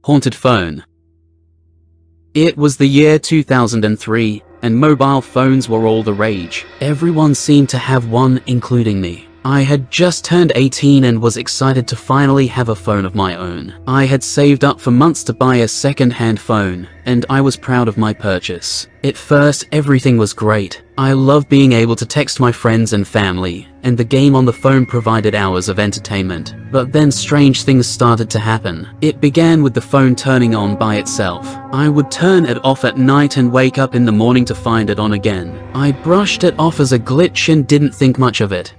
Haunted phone. It was the year 2003, and mobile phones were all the rage. Everyone seemed to have one, including me. I had just turned 18 and was excited to finally have a phone of my own. I had saved up for months to buy a second-hand phone, and I was proud of my purchase. At first, everything was great. I loved being able to text my friends and family, and the game on the phone provided hours of entertainment. But then strange things started to happen. It began with the phone turning on by itself. I would turn it off at night and wake up in the morning to find it on again. I brushed it off as a glitch and didn't think much of it.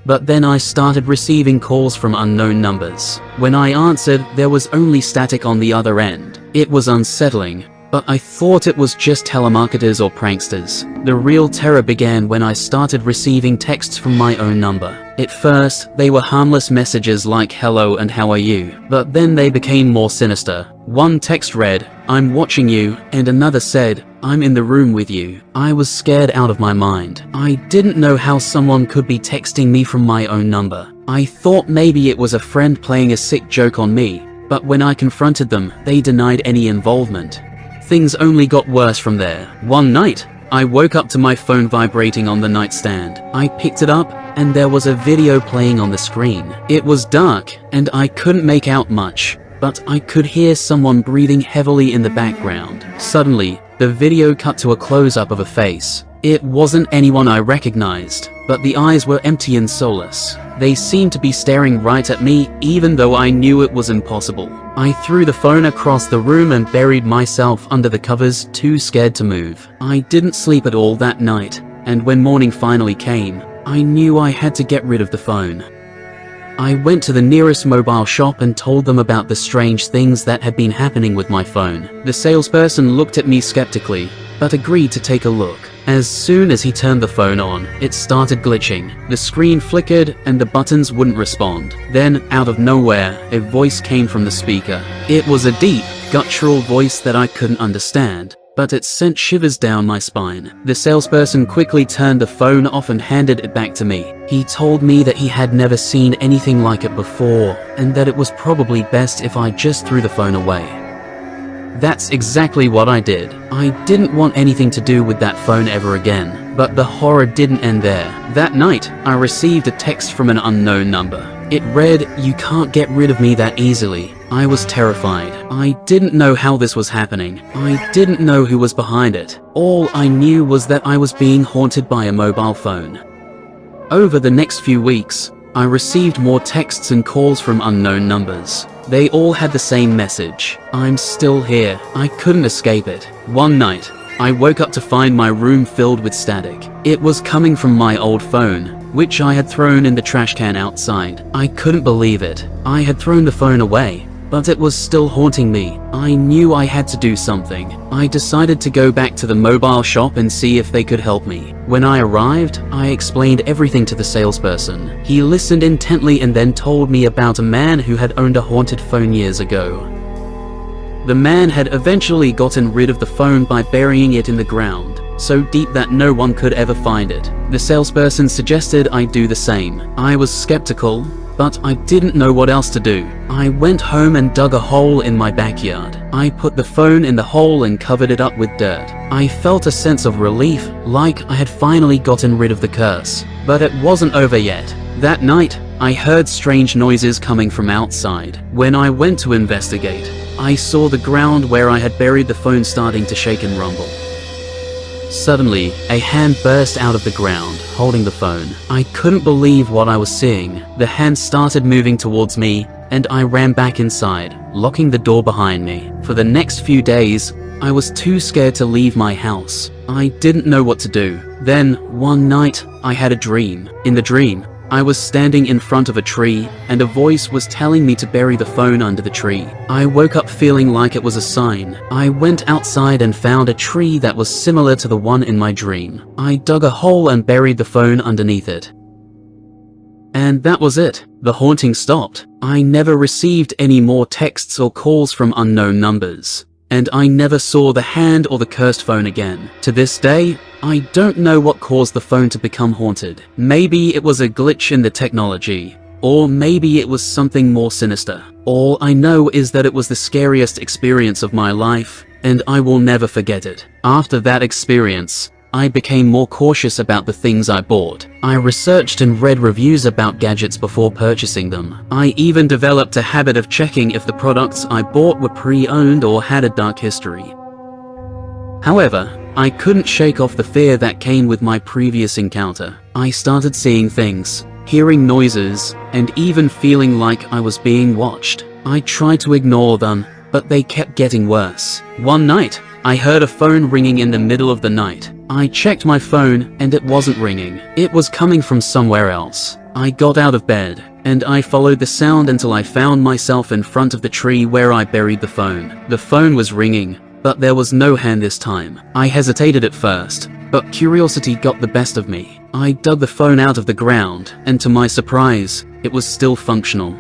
But then I started receiving calls from unknown numbers. When I answered, there was only static on the other end. It was unsettling, but I thought it was just telemarketers or pranksters. The real terror began when I started receiving texts from my own number. At first, they were harmless messages like "hello" and "how are you?" But then they became more sinister. One text read, "I'm watching you," and another said, "I'm in the room with you." I was scared out of my mind. I didn't know how someone could be texting me from my own number. I thought maybe it was a friend playing a sick joke on me, but when I confronted them, they denied any involvement. Things only got worse from there. One night, I woke up to my phone vibrating on the nightstand. I picked it up, and there was a video playing on the screen. It was dark, and I couldn't make out much, but I could hear someone breathing heavily in the background. Suddenly, the video cut to a close-up of a face. It wasn't anyone I recognized, but the eyes were empty and soulless. They seemed to be staring right at me, even though I knew it was impossible. I threw the phone across the room and buried myself under the covers, too scared to move. I didn't sleep at all that night, and when morning finally came, I knew I had to get rid of the phone. I went to the nearest mobile shop and told them about the strange things that had been happening with my phone. The salesperson looked at me skeptically, but agreed to take a look. As soon as he turned the phone on, it started glitching. The screen flickered and the buttons wouldn't respond. Then, out of nowhere, a voice came from the speaker. It was a deep, guttural voice that I couldn't understand, but it sent shivers down my spine. The salesperson quickly turned the phone off and handed it back to me. He told me that he had never seen anything like it before, and that it was probably best if I just threw the phone away. That's exactly what I did. I didn't want anything to do with that phone ever again. But the horror didn't end there. That night, I received a text from an unknown number. It read, "You can't get rid of me that easily." I was terrified. I didn't know how this was happening. I didn't know who was behind it. All I knew was that I was being haunted by a mobile phone. Over the next few weeks, I received more texts and calls from unknown numbers. They all had the same message: "I'm still here." I couldn't escape it. One night, I woke up to find my room filled with static. It was coming from my old phone, which I had thrown in the trash can outside. I couldn't believe it. I had thrown the phone away, but it was still haunting me. I knew I had to do something. I decided to go back to the mobile shop and see if they could help me. When I arrived, I explained everything to the salesperson. He listened intently and then told me about a man who had owned a haunted phone years ago. The man had eventually gotten rid of the phone by burying it in the ground, so deep that no one could ever find it. The salesperson suggested I do the same. I was skeptical, but I didn't know what else to do. I went home and dug a hole in my backyard. I put the phone in the hole and covered it up with dirt. I felt a sense of relief, like I had finally gotten rid of the curse. But it wasn't over yet. That night, I heard strange noises coming from outside. When I went to investigate, I saw the ground where I had buried the phone starting to shake and rumble. Suddenly, a hand burst out of the ground, holding the phone. I couldn't believe what I was seeing. The hand started moving towards me, and I ran back inside, locking the door behind me. For the next few days, I was too scared to leave my house. I didn't know what to do. Then, one night, I had a dream. In the dream, I was standing in front of a tree, and a voice was telling me to bury the phone under the tree. I woke up feeling like it was a sign. I went outside and found a tree that was similar to the one in my dream. I dug a hole and buried the phone underneath it. And that was it. The haunting stopped. I never received any more texts or calls from unknown numbers. And I never saw the hand or the cursed phone again. To this day, I don't know what caused the phone to become haunted. Maybe it was a glitch in the technology, Or maybe it was something more sinister. All I know is that it was the scariest experience of my life, and I will never forget it. After that experience, I became more cautious about the things I bought. I researched and read reviews about gadgets before purchasing them. I even developed a habit of checking if the products I bought were pre-owned or had a dark history. However, I couldn't shake off the fear that came with my previous encounter. I started seeing things, hearing noises, and even feeling like I was being watched. I tried to ignore them, but they kept getting worse. One night, I heard a phone ringing in the middle of the night. I checked my phone and it wasn't ringing. It was coming from somewhere else. I got out of bed and I followed the sound until I found myself in front of the tree where I buried the phone. The phone was ringing, but there was no hand this time. I hesitated at first, but curiosity got the best of me. I dug the phone out of the ground, and to my surprise, it was still functional.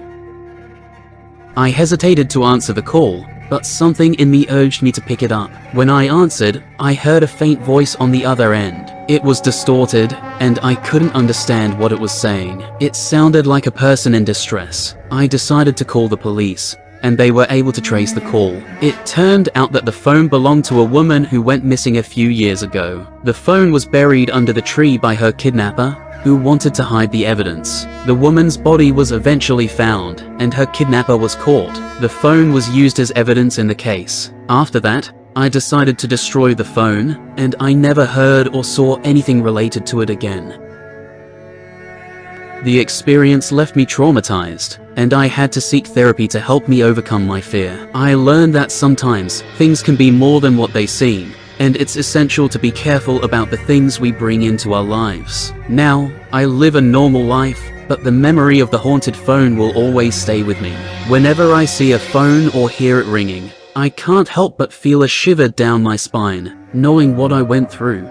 I hesitated to answer the call, but something in me urged me to pick it up. When I answered, I heard a faint voice on the other end. It was distorted, and I couldn't understand what it was saying. It sounded like a person in distress. I decided to call the police, and they were able to trace the call. It turned out that the phone belonged to a woman who went missing a few years ago. The phone was buried under the tree by her kidnapper, who wanted to hide the evidence. The woman's body was eventually found, and her kidnapper was caught. The phone was used as evidence in the case. After that, I decided to destroy the phone, and I never heard or saw anything related to it again. The experience left me traumatized, and I had to seek therapy to help me overcome my fear. I learned that sometimes things can be more than what they seem, and it's essential to be careful about the things we bring into our lives. Now, I live a normal life, but the memory of the haunted phone will always stay with me. Whenever I see a phone or hear it ringing, I can't help but feel a shiver down my spine, knowing what I went through.